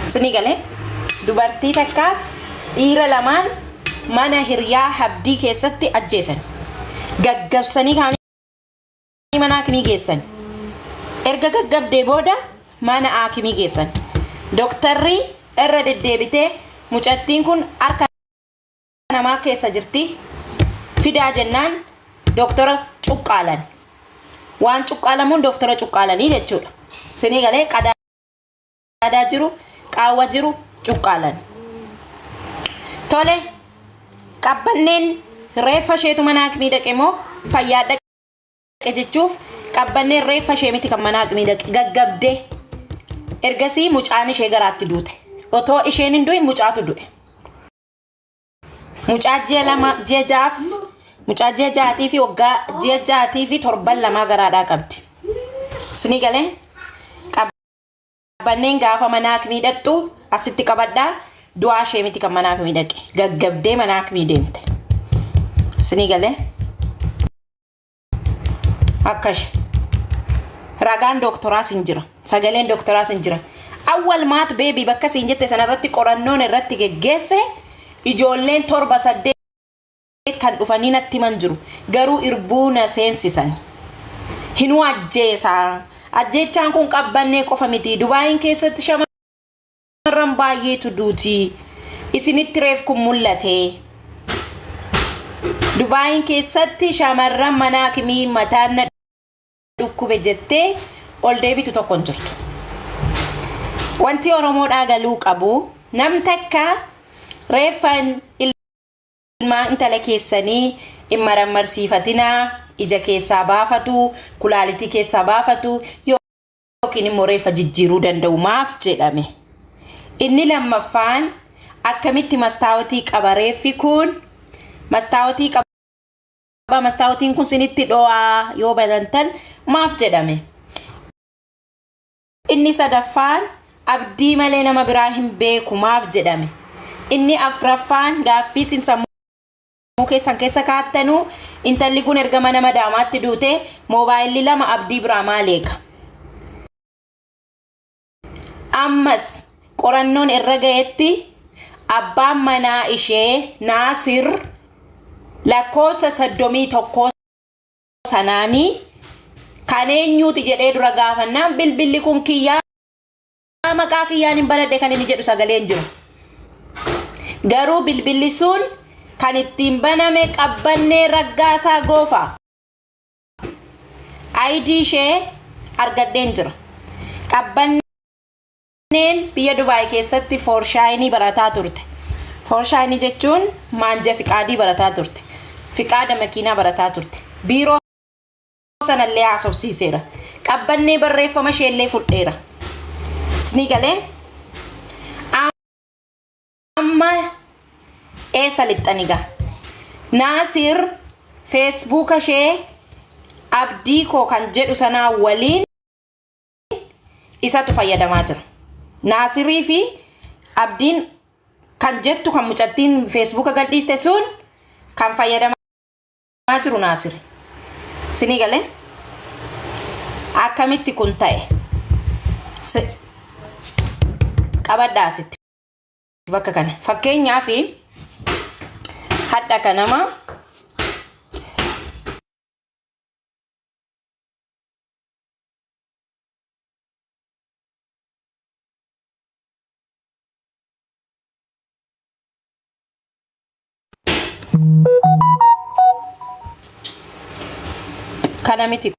Sini galee dubartii takkaaf dhiira lamaan mana hiriyaa habdii keessatti ajjeesan. Gaggabsanii kaanii mana haakimii geessan. Erga gaggabdee booda mana haakimii geessan. Doktarri irra deddeebitee mucattiin kun harka namaa keessa jirti. Fidaa jennaan doktora cuqqaalan. Waan cuqqaalamuun doktora cuqqaalanii jechuudha. Sini galee qadaada jiru, qaawwa jiru cuqqaalan. Tole qabbanneen reeffa isheetu mana haakimii dhaqe moo fayyaa dhaqe jechuuf qabbanneen reeffa ishee miti kan mana haakimii dhaqe gaggabdee ergasii mucaan ishee garaatti duute. Otoo isheen hin du'in mucaatu du'e. Mucaa ji'a ja'aatii fi waggaa ji'a ja'aatii fi torban lamaa garaadhaa qabdi. Suni galee qabbanneen gaafa mana haakimii dhaqxu asitti qabadhaa du'aa ishee miti kan mana haakimii dhaqe gaggabdee mana haakimii deemte. Suni galee akkash ragaan doktoraas hin jira, sagaleen doktoraas hin jira. Awwal maat beebii bakka siin jette sanarratti qorannoon irratti geggeesse ijoolleen 7-8 kan dhufanii natti himan jiru. Garuu irbuu na seensisan. Hinuu ajjeesaa. Ajjeechaan kun qabbannee qofa miti. Dubaayin keessatti shamarran baay'eetu duuti. Isinitti reef kun mul'ate. Dubaayin keessatti shamarran mana haakimii mataan na dhukkube jettee ol deebitu tokko hin jirtu. Wanti Oromoodhaa galuu qabu nam takka reeffan ilmaan intala keessanii immarammarsiifatinaa ija keessaa baafatu, kulaalitii keessaa baafatu yookiin immoo reeffa jijjiiruu danda'u maaf jedhame. Inni lammaffaan akkamitti mastaawotii qaba reeffi kun mastaawotii qaba mastaawotiin kun sinitti dho'aa yoo banantan maaf jedhame. Inni sadaffaan abdii malee nama biraa hin beeku maaf jedhame. Inni afraffaan gaaffii sin sammuu keessan keessa kaattanu intalli kun erga mana madaamaatti duute moobaayilli 2 abdii biraa maaleeka. Ammas qorannoon irra ga'etti abbaan manaa ishee Naasir lakkoofsa 31 sanaanii kan eenyuuti jedhee dura gaafannaan bilbilli kun kiyyaa maqaa kiyyaan hin baradhe kan inni jedhu sagaleen jiru. Garuu bilbilli sun kan ittiin baname qabbannee Raggaasaa Goofaa. ID ishee argadheen jira. Qabbanneen biyya Dubaay keessatti Foorshaayinii barataa turte. Foorshaayinii jechuun maanja fiqaadii barataa turte. Fiqaada makiinaa barataa turte. Biiroo sanallee haasofsiiseera. Qabbannee barreeffama isheellee fudheera. Sini galee amma eessa lixxaniga Naasir Facebook ishee abdii koo kan jedhu sanaa waliin isatu fayyadamaa jira. Naasirii fi abdiin kan jettu kan mucattiin Facebook gadhiiste sun kan fayyadamaa jiru Naasir. Sini galee akkamitti kun ta'e qabadhaa asitti bakka kana fakkeenyaaf hadha kanama kana miti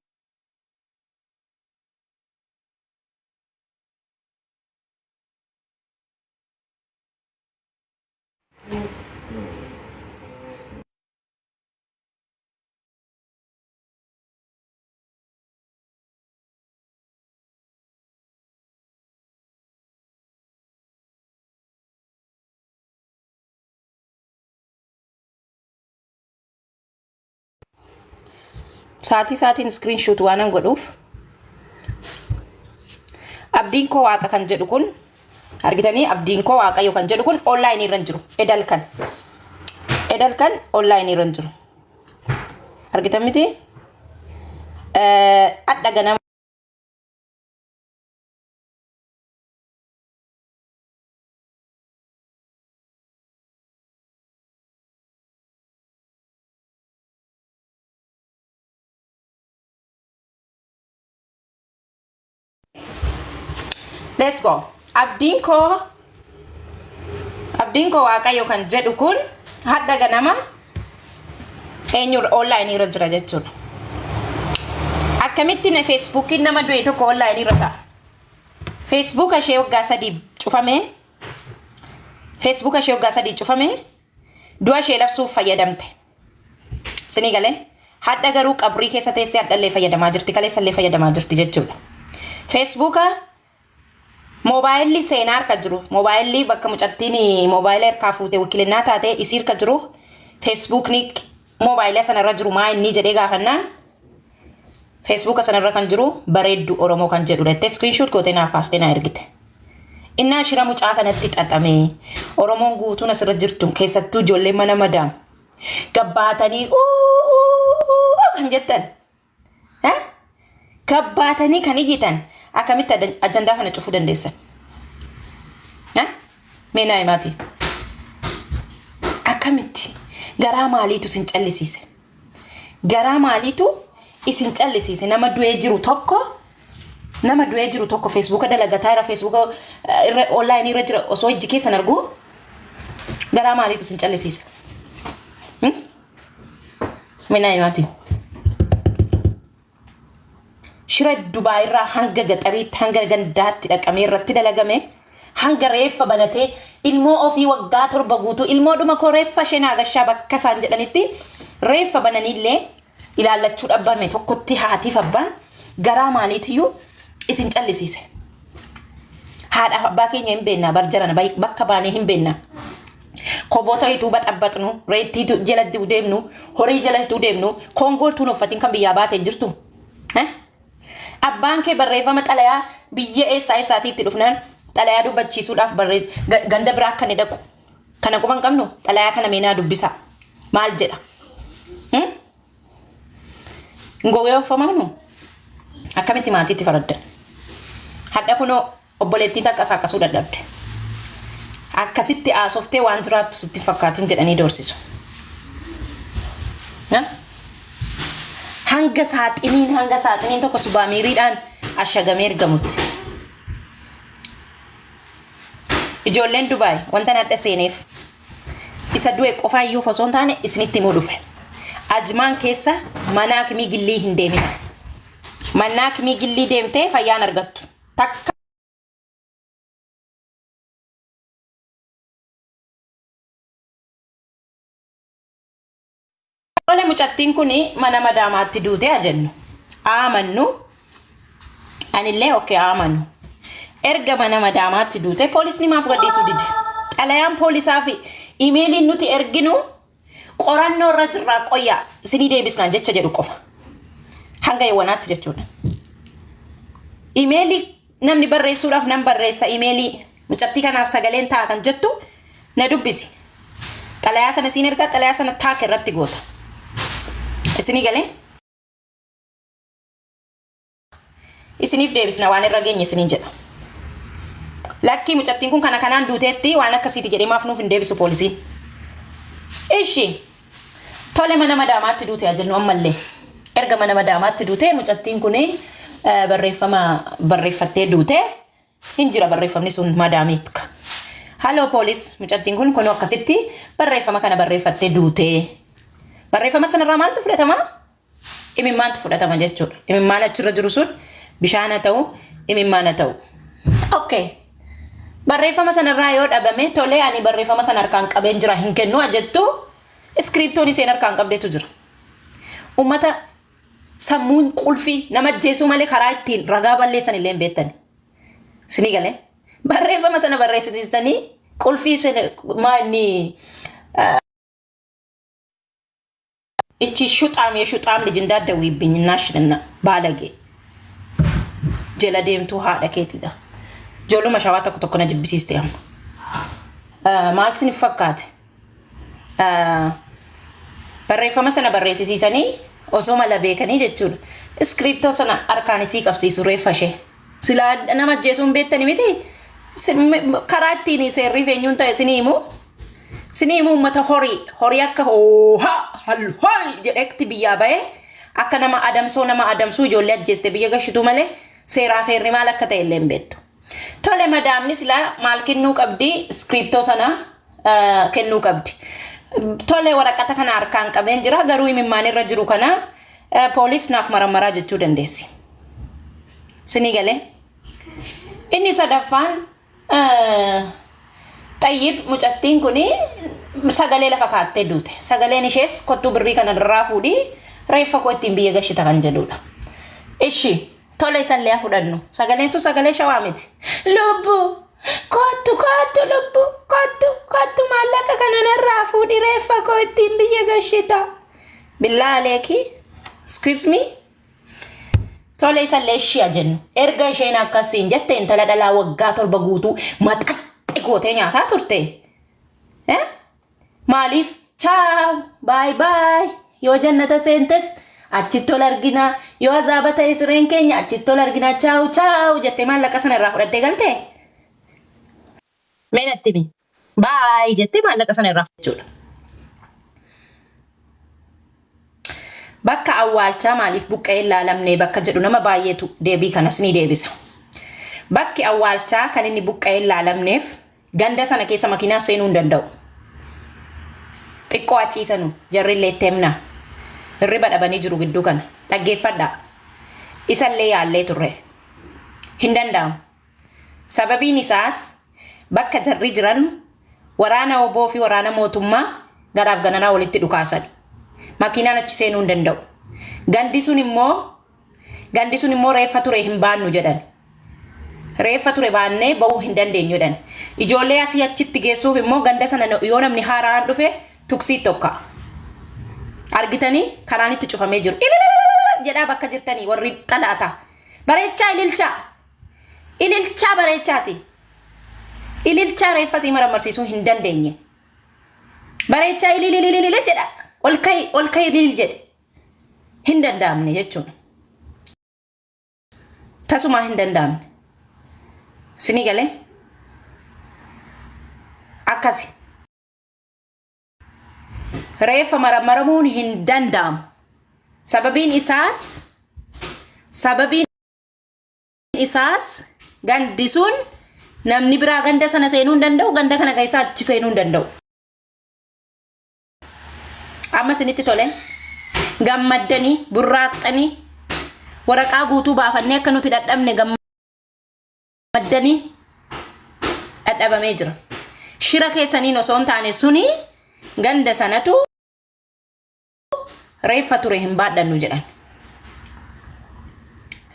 saatiin screenshot waanan godhuuf abdiin koo waaqa kan jedhu kun argitanii abdiin koo waaqa yoo kan jedhu kun online irra jiru edal kan online irra jiru argitan miti adda ganama let's go. Abdiin koo waaqayyo kan jedhu kun hadda ganama eenyur online irra jira jechuudha. Akkamitti na Facebookiin nama du'e tokko online irra ta'a. Facebook ashee waggaa 3 cufame. Facebook ashee waggaa 3 cufame. Du'a ishee labsuuf fayyadamte. Sini galee hadda garuu qabrii keessa teessee haddallee fayyadamaa jirti, kaleessallee fayyadamaa jirti jechuudha. Facebook moobaayilli seenaa harka jiru, moobaayilli bakka mucattiin moobaayila harkaa fuutee wakiilinnaa taate isii harka jiru. Facebookni moobaayila sanarra jiru maa inni jedhee gaafannaan Facebook sanarra kan jiru bareeddu Oromoo kan jedhu jettee screenshot gootee naa kaastee naa ergite. Innaa shira mucaa kanatti xaxamee Oromoon guutuun asirra jirtu keessattuu ijoollee mana madaam gabbaatanii kan jettan gabbaatanii kan iyyitan akkamitti ajandaa kana cufuu dandeessan? Meenaa himaati. Akkamitti garaa maaliitu isin callisiise? Garaa maaliitu isin callisiise? Nama du'ee jiru tokko Facebook dalagataa irra Facebook irra online irra jira osoo ijji keessan argu garaa maaliitu isin callisiise? Meenaa himaati. Shira Dubai irraa hanga gaxariitti hanga gandaatti dhaqamee irratti dalagame hanga reeffa banatee ilmoo ofii waggaa 7 guutuu ilmoodhuma koo reeffa ishee naagashaa bakka isaan jedhanitti reeffa bananiillee ilaallachuu dhabbame tokkotti haatiif abbaan garaa maaliitiyyuu isin callisiise? Haadha abbaa keenya hin beennaa barjaran bakka baanee hin beennaa. Koboota hituu baxabbaxnu reettii jalatti deemnu horii jalatti deemnu kongooltuun uffatiin kan biyyaa baatee jirtu. Abbaan kee barreeffama xalayaa biyya eessaatti itti dhufnaan xalayaa dubbachiisuudhaaf ganda biraa akka ni dhaqu. Kana quban qabnu xalayaa kana meenaa dubbisa. Maal jedha? Ngowee uffamaanu akkamitti maatiitti faraddan? Hadha kunoo obboleettii takka akkasuu dadhabde. Akkasitti aasoftee waan jiraattu sitti fakkaatin jedhanii doorsisu. Hanga saaxiniin tokko subaamiiriidhaan ashagamee ergamutti. Ijoolleen Dubaay wanta nadha seeneef isa du'e qofaa iyyuu osoo hin taane isinitti himuu dhufe. Ajmaan keessa mana akimii gillii hin deemina. Mana akimii gillii deemtee fayyaan argattu. Takka ole mucattiin kuni mana madaamaatti duute ajennu. Aamannu anillee okay aamannu. Erga mana madaamaatti duute poolisni maaf gadhiisuu dide? Xalayaan poolisaa fi imeeliin nuti erginu qorannoo irra jirraa qoyyaa isinii deebisnaan jecha jedhu qofa. Hanga yeewwanaatti jechuudha. Imeelii namni barreessuudhaaf nan barreessa imeelii mucattii kanaaf sagaleen ta'a kan jettu na dubbisi. Xalayaa sana siin ergaa xalayaa sana taaka irratti goota. Isinii galee? Isiniif deebisna waan irra geenye isiniin jedha. Lakki mucattiin kun kana kanaan duuteetti waan akkasiiti jedhee maaf nuuf hin deebisu poolisiin. Ishi tole mana madaamaatti duute ajennu ammallee. Erga mana madaamaatti duute mucattiin kun barreeffattee duute hin jira barreeffamni sun madaamiitka. Halloo poolis mucattiin kun kunoo akkasitti barreeffama kana barreeffattee duute. Barreeffama sanarraa maaltu fudhatama? Imimmaantu fudhatama jechuudha. Imimmaan achirra jiru sun bishaan ta'u imimmaan ta'u. Okay. Barreeffama sanarraa yoo dhabame tole ani barreeffama sana harkaan qabeen jira hin kennu ajettu iskiriptoon iseen harkaan qabdeetu jira. Ummata sammuun qulfii nama ajjeesuu malee karaa ittiin ragaa balleessan illee hin beektani. Isinii galee? Barreeffama sana barreessitanii qulfii maanni ichi shuxaam lijindaa dawwiibbiin naashidhanna baalagee jala deemtuu haadha keetidha. Ijoolluma shawaa tokko na jibbisiiste amma. Maal isiniif fakkaate? Barreeffama sana barreessisiisanii osoo mala beekanii jechuudha. Iskiriptoo sana harkaan isii qabsiisu reeffa ishee. Silaa nama ajjeesuun beektani miti? Karaa ittiin seerrii feenyuun ta'e isinii himu uummata horii akka halhooy jedhetti biyyaa ba'ee akka nama adamsuu ijoollee ajjeeste biyya gashitu malee seeraa feerri maal akka ta'e illee hin beektu. Tole madaamni sila maal kennuu qabdi scriptoo sana kennuu qabdi. Tole waraqata kana harkaan qabeen jira garuu imimmaan irra jiru kana poolis naaf maramaraa jechuu dandeessi. Sinii galee inni sadaffaan Tayyib mucattiin kuni sagalee lafa kaattee duute. Sagaleen ishees kottuu birrii kana irraa fuudhii reeffa koo ittiin biyya gashita kan jedhudha. Ishi tole isallee fudhannu. Sagaleen sun sagalee shawaa miti. Lubbu kottu lubbu kottu maallaqa kana irraa fuudhii reeffa koo ittiin biyya gashita. Billaa aleeki. Excuse me. Tole isallee ishii jennu. Erga isheen akkasiin jette intala dhalaa waggaa 7 guutuu maxaxxi gootee nyaataa turte. Maaliif? Ciao. Bye. Yoo jannata seentes achitti ol argina. Yoo azaaba ta'e sireen keenya achitti ol argina. Ciao jettee maallaqa sana irraa fudhattee galte. Meenatti mi? Bye jettee maallaqa sana irraa fudhachuudha. Bakka awwaalchaa maaliif buqqee ilaalamne bakka jedhu nama baay'eetu deebii kanas ni deebisa. Bakki awwaalchaa kan inni buqqee ilaalamneef ganda sana keessa makiinaan seenuu hin danda'u. Xiqqoo achiisanu jarri illee itti himna. Hirriba dhabanii jiru gidduu kana. Dhaggeeffadhaa. Isallee yaallee turre. Hin danda'amu. Sababiin isaas bakka jarri jiran waraana oboo fi waraana mootummaa garaaf gananaa walitti dhukaasan. Makiinaan achi seenuu hin danda'u. Gandi sun immoo reeffa ture hin baannu jedhan. Reeffa ture baannee ba'uu hin dandeenyu jedhan. Ijoollee asii achitti geessuuf immoo ganda sana yoo namni haaraan dhufe tuksii tokko. Argitanii karaan itti cufamee jiru. Jedhaa bakka jirtanii warri xalaata. Bareechaa ililchaa bareechaati. Ililchaa reeffa sii marmarsiisuu hin dandeenye. Bareechaa ilil jedha. Ol kai ilil jedhe. Hin danda'amne jechuudha. Tasuma hin danda'amne. Sinii galee? Akkasi. Reeffa marmaramuun hin danda'amu. Sababiin isaas gandi sun namni biraa ganda sana seenuu hin danda'u, ganda kana keessa achi seenuu hin danda'u. Amma sinitti tole gammaddanii burraaqxanii waraqaa guutuu baafannee akka nuti dadhabne gammaddanii dadhabamee jira. Shira keessaniin osoo hin taane suni ganda sanatu reeffa ture hin baadhannu jedhan.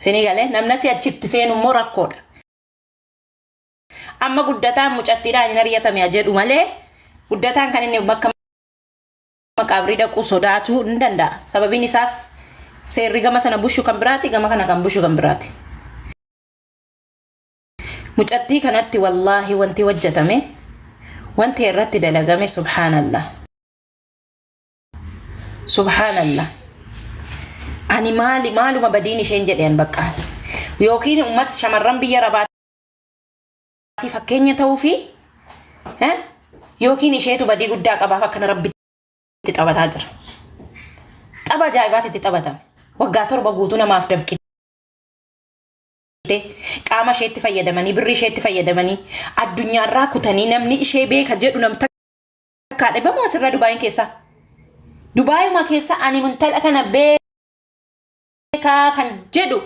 Sinii galee namni si achitti seenu immoo rakkoodha. Amma guddataan mucattiidhaan hin ari'atame jedhu malee guddataan kan inni bakka maqaabrii dhaquu sodaachuu hin danda'a. Sababiin isaas seerri gama sana bushu kan biraati, gama kana kan bushu kan biraati. Mucattii kanatti wallaahi wanti hojjetame, wanti irratti dalagame subhaanallah. Subhaanallah. Ani maaluma badiin isheen jedheen bakka. Yookiin ummata shamarran biyya rabaatti fakkeenya ta'uu fi yookiin isheetu badii guddaa qabaaf akkana rabbi itti taphataa jira. Tapha ajaa'ibaatti itti taphatame. Waggaa 7 guutuu namaaf dafqite. Qaama isheetti fayyadamanii, birrii isheetti fayyadamanii, addunyaarraa kutanii namni ishee beeka jedhu namta kaadhe bamoo asirraa Dubaayin keessa. Dubaayuma keessa ani muntala kana beekaa kan jedhu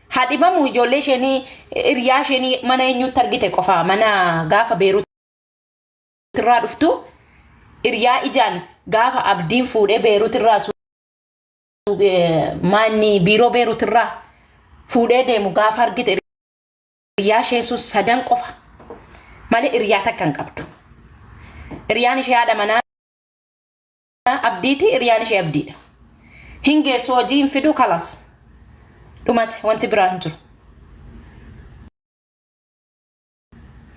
hadhibamu ijoollee isheenii hiriyaa isheenii mana eenyutti argite qofa mana gaafa Beeruut irraa dhuftu hiriyaa ijaan gaafa abdiin fuudhee Beeruut irraa manni biiroo Beeruut irraa fuudhee deemu gaafa argite hiriyaa ishee sun 3 qofa malee hiriyaa takka hin qabdu. Hiriyaan ishee haadha manaa abdiiti, hiriyaan ishee abdiidha. Hin geessu hojii hin fidu kalas. Dhumate wanti biraa hin jiru.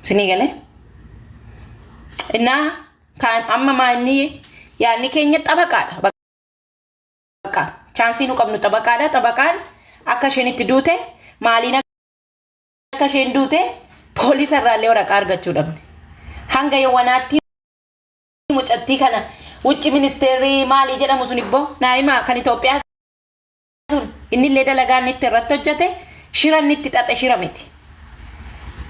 Sinii galee? Innaa kan amma maanni yaanni keenya xabaqaadha. Bakka chaansii nu qabnu xabaqaadha. Xabaqaan akka isheen itti duute maaliin akka isheen duute poolisa irraallee waraqaa argachuu dhabne. Hanga yawwanaatti mucattii kana wucci ministeerri maalii jedhamu sun ibbo naa'ima kan Itoophiyaa sun inni illee dalagaan itti irratti hojjete shiran itti xaxe shira miti.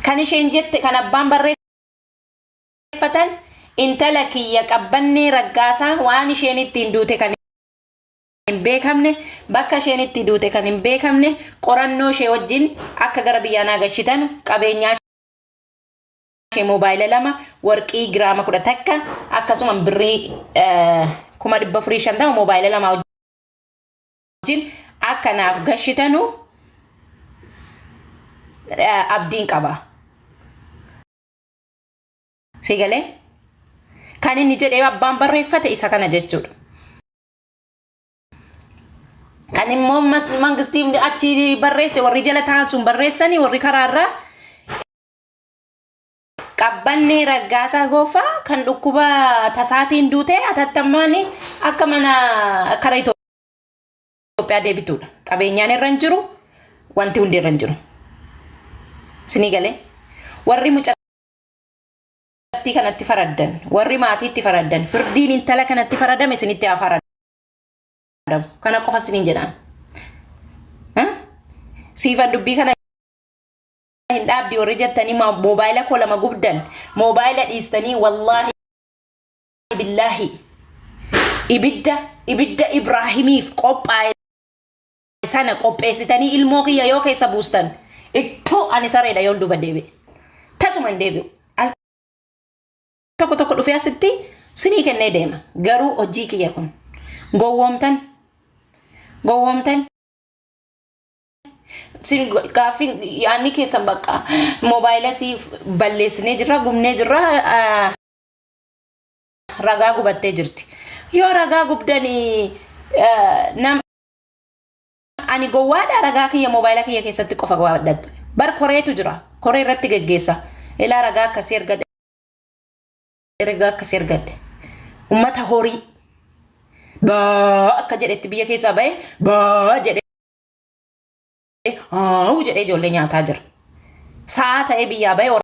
kan isheen jette kan abbaan barreeffatan intala kiyya qabbannee raggaasaa waan isheen ittiin duute kan hin beekamne bakka isheen itti duute kan hin beekamne qorannoo ishee wajjin akka gara biyyaanaa gashitan qabeenyaa ishee moobaayila 2 warqii giraama 10 takka akkasuma birrii 450 moobaayila 2 wajjin akka naaf gashitanu abdiin qaba. Sigale kan inni jedhee abbaan barreeffate isa kana jechuudha. Kan immoo mangistiin achi barreesse warri jala ta'an sun barreessanii warri karaarraa qabbannee raggaasaa goofaa kan dhukkuba tasaatiin duute atattamaan akka mana kara Itoophiyaa deebituudha. Qabeenyaan irra hin jiru, wanti hundi irra hin jiru. Sinii galee warri mucattii kanatti faraddan, warri maatiitti faraddan, firdiin intala kanatti faradame isinitti haa faraddamu. Kana qofa isiniin jedhaan. Siifan dubbii kana hin dhaabdi warri jettanii moobaayila koo 2 gubdan, moobaayila dhiistanii wallaahi billaahi ibidda Ibraahimiif qophaa'e sana qopheessitanii ilmoo kiyya yoo keessa buustan ittoo ani sareedha yoon duba deebi'e. Tasuma hin deebi'u. Tokko dhufee asitti sinii kennee deema. Garuu hojii kiyya kun gowwoomtan sin gaafin yaanni keessan bakka moobaayila siif balleessinee jirra gubnee jirra ragaa gubattee jirti. Yoo ragaa gubdanii ani gowwaadha ragaa kiyya moobaayila kiyya keessatti qofa gowwaadha. Bar koreetu jira. Koree irratti geggeessa. Ilaa ragaa akkasii ergadde. Ummata horii akka jedhetti biyya keessaa ba'e jedhee jedhee ijoollee nyaataa jira. Sa'a ta'ee biyyaa ba'e